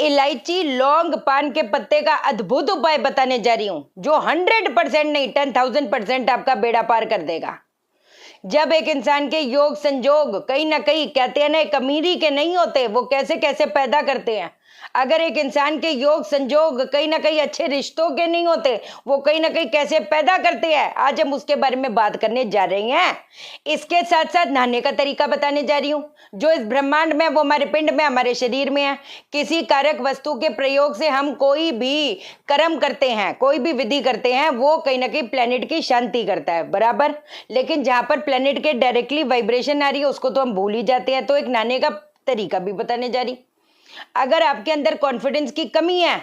इलायची, लौंग, पान के पत्ते का अद्भुत उपाय बताने जा रही हूं जो 100% नहीं 10,000% आपका बेड़ा पार कर देगा। जब एक इंसान के योग संजोग कहीं ना कहीं कहते हैं ना एक अमीरी के नहीं होते, वो कैसे कैसे पैदा करते हैं। अगर एक इंसान के योग संजोग कहीं ना कहीं अच्छे रिश्तों के नहीं होते, वो कहीं ना कहीं कैसे पैदा करते हैं, आज हम उसके बारे में बात करने जा रहे हैं। इसके साथ साथ नहाने का तरीका बताने जा रही हूँ। जो इस ब्रह्मांड में, वो हमारे पिंड में, हमारे शरीर में है। किसी कारक वस्तु के प्रयोग से हम कोई भी कर्म करते हैं, कोई भी विधि करते हैं, वो कहीं ना कहीं प्लेनेट की शांति करता है, बराबर। लेकिन जहां पर प्लेनेट के डायरेक्टली वाइब्रेशन आ रही है उसको तो हम भूल ही जाते हैं। तो एक नहाने का तरीका भी बताने जा रही। अगर आपके अंदर कॉन्फिडेंस की कमी है,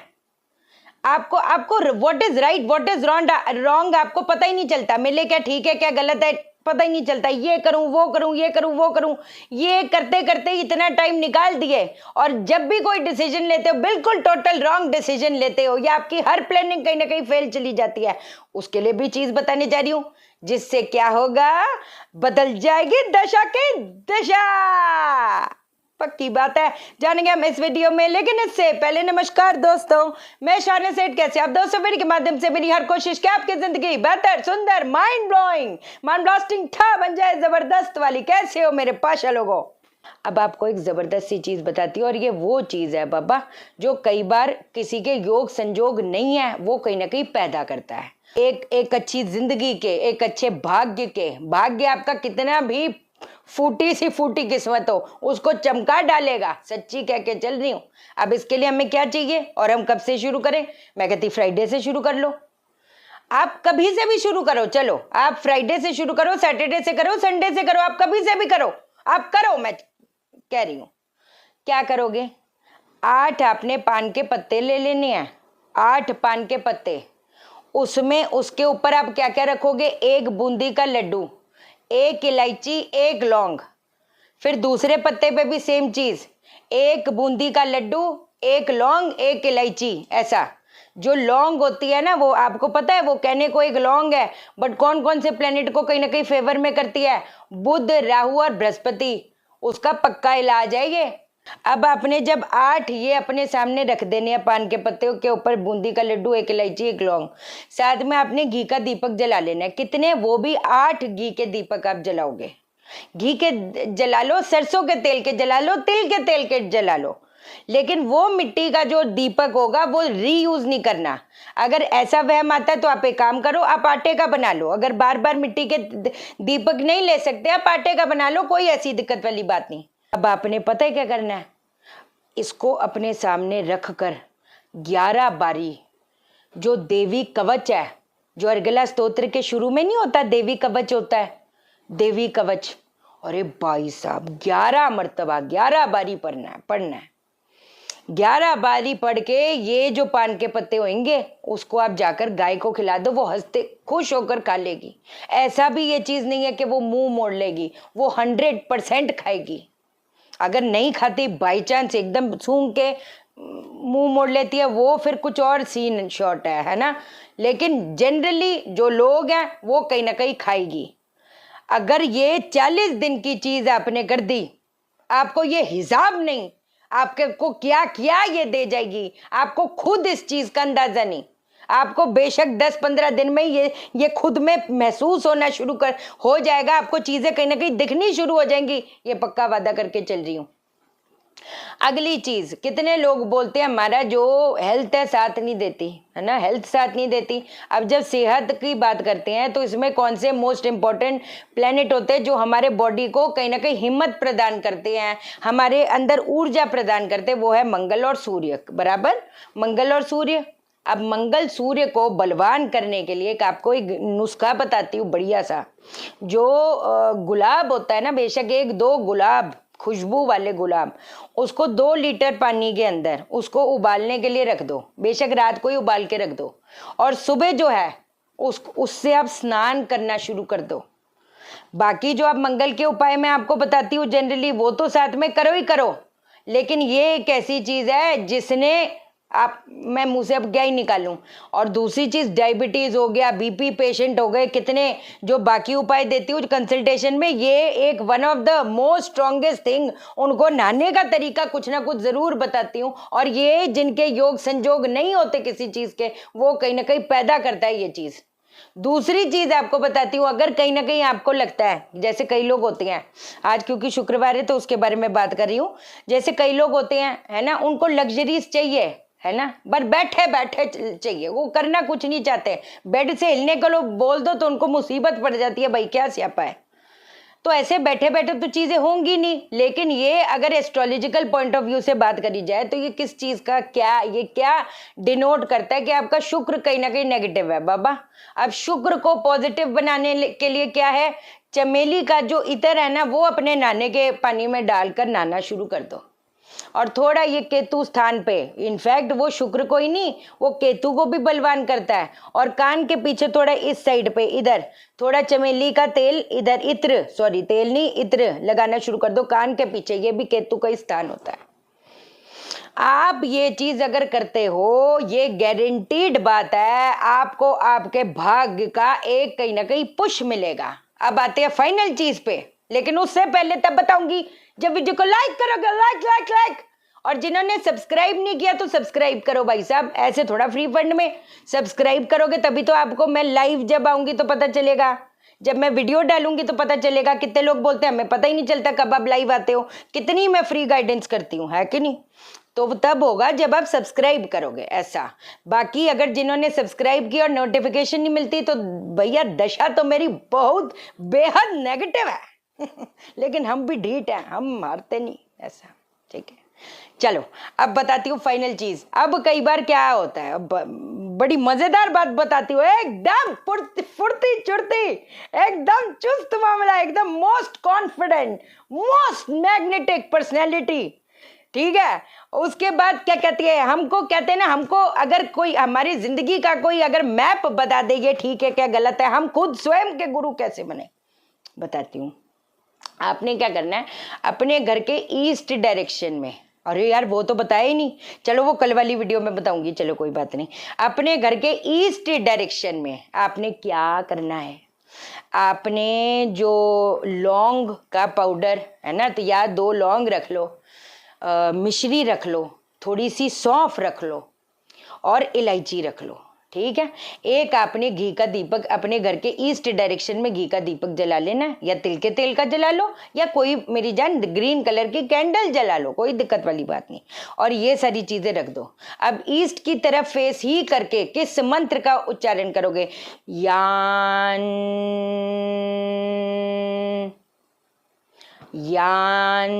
आपको आपको what is right what is wrong आपको पता ही नहीं चलता, मेरे लिए क्या ठीक है क्या गलत है पता ही नहीं चलता, ये करूं वो करूं, ये करूं वो करूं, ये करते करते इतना टाइम निकाल दिए, और जब भी कोई डिसीजन लेते हो बिल्कुल टोटल रॉन्ग डिसीजन लेते हो, या आपकी हर प्लानिंग कहीं ना कहीं फेल चली जाती है। उसके लिए भी चीज बताने जा रही हूं जिससे क्या होगा, बदल जाएगी दशा की दिशा। पक्की बात है, जानेंगे हम इस वीडियो में। लेकिन इससे पहले नमस्कार दोस्तों, मैं शाना सेठ। कैसे आप दोस्तों? वीडियो के माध्यम से मेरी हर कोशिश क्या आपकी जिंदगी बेहतर, सुंदर, माइंड ब्लोइंग, माइंड ब्लास्टिंग ठा बन जाए, जबरदस्त वाली। कैसे हो मेरे पाशा लोगों? अब आपको एक जबरदस्त सी चीज बताती हूँ, और ये वो चीज है बाबा जो कई बार किसी के योग संजोग नहीं है वो कहीं ना कहीं पैदा करता है। एक अच्छी जिंदगी के, एक अच्छे भाग्य के, भाग्य आपका कितना भी फूटी सी फूटी किस्मत हो उसको चमका डालेगा, सच्ची कह के चल रही हूं। अब इसके लिए हमें क्या चाहिए और हम कब से शुरू करें? मैं कहती फ्राइडे से शुरू कर लो। आप कभी से भी शुरू करो, चलो आप फ्राइडे से शुरू करो, सैटरडे से करो, संडे से करो, आप कभी से भी करो, आप करो। मैं कह रही हूं क्या करोगे, 8 आपने पान के पत्ते ले लेने हैं, 8 पान के पत्ते। उसमें उसके ऊपर आप क्या क्या रखोगे, एक बूंदी का लड्डू, एक इलायची, एक लौंग। फिर दूसरे पत्ते पे भी सेम चीज, एक बूंदी का लड्डू, एक लौंग, एक इलायची। ऐसा जो लौंग होती है ना, वो आपको पता है वो कहने को एक लौंग है, बट कौन कौन से प्लेनेट को कहीं ना कहीं फेवर में करती है? बुध, राहु और बृहस्पति। उसका पक्का इलाज है ये। अब आपने जब 8 ये अपने सामने रख देने हैं, पान के पत्ते के ऊपर बूंदी का लड्डू, एक इलायची, एक लौंग, साथ में आपने घी का दीपक जला लेना है। कितने? वो भी 8 घी के दीपक आप जलाओगे। घी के जला लो, सरसों के तेल के जला लो, तिल के तेल के जला लो, लेकिन वो मिट्टी का जो दीपक होगा वो रीयूज नहीं करना। अगर ऐसा वहम आता है तो आप एक काम करो, आप आटे का बना लो। अगर बार बार मिट्टी के दीपक नहीं ले सकते, आप आटे का बना लो, कोई ऐसी दिक्कत वाली बात नहीं। अब आपने पता है क्या करना है, इसको अपने सामने रख कर 11 बारी जो देवी कवच है, जो अर्गला स्तोत्र के शुरू में नहीं होता देवी कवच होता है, देवी कवच, अरे भाई साहब 11 मर्तबा 11 बारी पढ़ना है। 11 बारी पढ़ के ये जो पान के पत्ते होंगे उसको आप जाकर गाय को खिला दो, वो हंसते खुश होकर खा लेगी। ऐसा भी ये चीज नहीं है कि वो मुंह मोड़ लेगी, वो 100% खाएगी। अगर नहीं खाती बाई चांस एकदम सूंघ के मुंह मोड़ लेती है, वो फिर कुछ और सीन शॉट है ना। लेकिन जनरली जो लोग हैं वो कहीं ना कहीं खाएगी। अगर ये 40 दिन की चीज आपने कर दी, आपको ये हिसाब नहीं आपके को क्या क्या ये दे जाएगी, आपको खुद इस चीज का अंदाजा नहीं। आपको बेशक 10-15 दिन में ये खुद में महसूस होना शुरू हो जाएगा, आपको चीजें कहीं ना कहीं दिखनी शुरू हो जाएंगी, ये पक्का वादा करके चल रही हूं। अगली चीज, कितने लोग बोलते हैं हमारा जो हेल्थ है साथ नहीं देती, है ना, हेल्थ साथ नहीं देती। अब जब सेहत की बात करते हैं तो इसमें कौन से मोस्ट इंपॉर्टेंट प्लेनेट होते हैं जो हमारे बॉडी को कहीं ना कहीं हिम्मत प्रदान करते हैं, हमारे अंदर ऊर्जा प्रदान करते हैं? वो है मंगल और सूर्य, बराबर, मंगल और सूर्य। अब मंगल सूर्य को बलवान करने के लिए आपको एक नुस्खा बताती हूँ बढ़िया सा। जो गुलाब होता है ना, बेशक 1-2 गुलाब, खुशबू वाले गुलाब, उसको 2 लीटर पानी के अंदर उसको उबालने के लिए रख दो, बेशक रात को ही उबाल के रख दो, और सुबह जो है उससे आप स्नान करना शुरू कर दो। बाकी जो आप मंगल के उपाय मैं आपको बताती हूँ जनरली वो तो साथ में करो ही करो, लेकिन ये एक ऐसी चीज है जिसने आप, मैं मुंह से अब क्या ही निकालूं। और दूसरी चीज, डायबिटीज हो गया, बीपी पेशेंट हो गए, कितने जो बाकी उपाय देती हूँ कंसल्टेशन में, ये एक one of the most strongest thing, उनको नहाने का तरीका कुछ ना कुछ जरूर बताती हूँ। और ये जिनके योग संजोग नहीं होते किसी चीज के, वो कहीं ना कहीं पैदा करता है ये चीज। दूसरी चीज आपको बताती हूँ, अगर कहीं ना कहीं आपको लगता है, जैसे कई लोग होते हैं, आज क्योंकि शुक्रवार है तो उसके बारे में बात कर रही हूँ, जैसे कई लोग होते हैं है ना, उनको लग्जरीज चाहिए है ना, पर बैठे बैठे चाहिए, वो करना कुछ नहीं चाहते, बेड से हिलने को लोग बोल दो तो उनको मुसीबत पड़ जाती है, भाई क्या स्यापा है। तो ऐसे बैठे बैठे तो चीजें होंगी नहीं। लेकिन ये अगर एस्ट्रोलॉजिकल पॉइंट ऑफ व्यू से बात करी जाए तो ये किस चीज का क्या, ये क्या डिनोट करता है कि आपका शुक्र कहीं ना कहीं नेगेटिव है बाबा। अब शुक्र को पॉजिटिव बनाने के लिए क्या है, चमेली का जो इत्र है ना, वो अपने नहाने के पानी में डालकर नहाना शुरू कर दो। और थोड़ा ये केतु स्थान पे, इनफैक्ट वो शुक्र को ही नहीं, वो केतु को भी बलवान करता है। और कान के पीछे थोड़ा इस साइड पे इधर थोड़ा चमेली का तेल, इधर इत्र, सॉरी तेल नहीं इत्र लगाना शुरू कर दो कान के पीछे, ये भी केतु का स्थान होता है। आप ये चीज अगर करते हो, ये गारंटीड बात है, आपको आपके भाग्य का एक कहीं ना कहीं पुश मिलेगा। अब आते हैं फाइनल चीज पे, लेकिन उससे पहले तब बताऊंगी जब वीडियो को लाइक करोगे, लाइक लाइक लाइक। और जिन्होंने सब्सक्राइब नहीं किया तो सब्सक्राइब करो भाई साहब, ऐसे थोड़ा फ्री फंड में सब्सक्राइब करोगे तभी तो आपको मैं लाइव जब आऊंगी तो पता चलेगा, जब मैं वीडियो डालूंगी तो पता चलेगा। कितने लोग बोलते हैं हमें पता ही नहीं चलता कब आप लाइव आते हो, कितनी मैं फ्री गाइडेंस करती हूँ, है कि नहीं। तो तब होगा जब आप सब्सक्राइब करोगे, ऐसा। बाकी अगर जिन्होंने सब्सक्राइब किया और नोटिफिकेशन नहीं मिलती तो भैया दशा तो मेरी बहुत बेहद नेगेटिव है लेकिन हम भी ढीठ हैं, हम मारते नहीं, ऐसा। ठीक है, चलो अब बताती हूँ फाइनल चीज। अब कई बार क्या होता है, अब बड़ी मजेदार बात बताती हूँ, एकदम फुर्ती चुर्ती, एकदम चुस्त मामला, एकदम most confident, most magnetic personality. ठीक है, उसके बाद क्या कहती है, हमको कहते हैं ना, हमको अगर कोई हमारी जिंदगी का कोई अगर मैप बता दे ये ठीक है क्या गलत है, हम खुद स्वयं के गुरु कैसे बने, बताती हूँ। आपने क्या करना है, अपने घर के ईस्ट डायरेक्शन में, अरे यार वो तो बताया ही नहीं, चलो वो कल वाली वीडियो में बताऊंगी, चलो कोई बात नहीं। अपने घर के ईस्ट डायरेक्शन में आपने क्या करना है, आपने जो लौंग का पाउडर है ना, तो या 2 लौंग रख लो, मिश्री रख लो, थोड़ी सी सौंफ रख लो और इलायची रख लो। ठीक है, एक आपने घी का दीपक अपने घर के ईस्ट डायरेक्शन में घी का दीपक जला लेना, या तिल के तेल का जला लो, या कोई मेरी जान ग्रीन कलर की कैंडल जला लो, कोई दिक्कत वाली बात नहीं। और ये सारी चीजें रख दो। अब ईस्ट की तरफ फेस ही करके किस मंत्र का उच्चारण करोगे, यान यान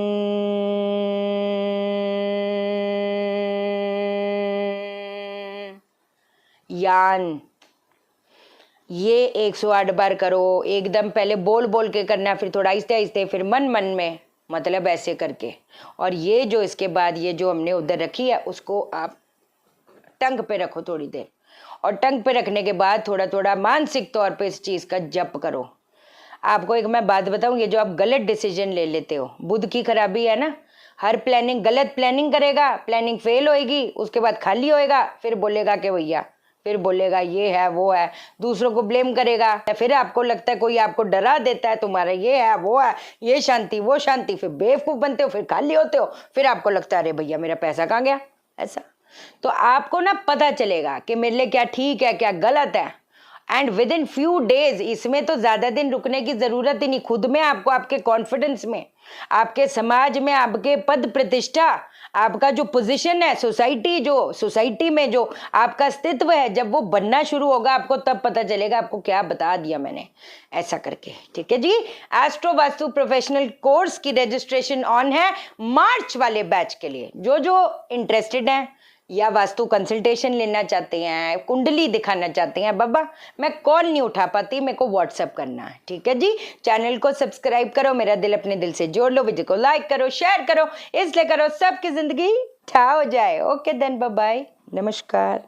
यान, ये 108 बार करो, एकदम पहले बोल बोल के करना, फिर थोड़ा आहिस्ते आहिस्ते, फिर मन मन में, मतलब ऐसे करके। और ये जो इसके बाद ये जो हमने उधर रखी है उसको आप टंग पे रखो थोड़ी देर, और टंग पे रखने के बाद थोड़ा थोड़ा मानसिक तौर पे इस चीज का जप करो। आपको एक मैं बात बताऊं, ये जो आप गलत डिसीजन ले लेते हो, बुध की खराबी है ना, हर प्लानिंग गलत प्लानिंग करेगा, प्लानिंग फेल होएगी, उसके बाद खाली होएगा, फिर बोलेगा कि भैया, फिर बोलेगा ये है वो है, दूसरों को ब्लेम करेगा, फिर आपको लगता है कोई आपको डरा देता है, तुम्हारा ये है वो है, ये शांति वो शांति, फिर बेवकूफ बनते हो, फिर खाली होते हो, फिर आपको लगता है अरे भैया मेरा पैसा कहाँ गया, ऐसा। तो आपको ना पता चलेगा कि मेरे लिए क्या ठीक है क्या गलत है, and with in few days, इसमें तो ज्यादा दिन रुकने की जरूरत ही नहीं, खुद में आपको, आपके कॉन्फिडेंस में, आपके समाज में, आपके पद प्रतिष्ठा, आपका जो पोजीशन है, सोसाइटी में जो आपका अस्तित्व है, जब वो बनना शुरू होगा आपको तब पता चलेगा आपको क्या बता दिया मैंने, ऐसा करके। ठीक है जी, एस्ट्रो वास्तु प्रोफेशनल कोर्स की रजिस्ट्रेशन ऑन है मार्च वाले बैच के लिए। जो इंटरेस्टेड हैं या वास्तु कंसल्टेशन लेना चाहते हैं, कुंडली दिखाना चाहते हैं, बाबा मैं कॉल नहीं उठा पाती, मेरे को व्हाट्सएप करना है। ठीक है जी, चैनल को सब्सक्राइब करो, मेरा दिल अपने दिल से जोड़ लो, वीडियो को लाइक करो, शेयर करो, इसलिए करो सबकी जिंदगी ठा हो जाए। ओके देन, बाय बाय, नमस्कार।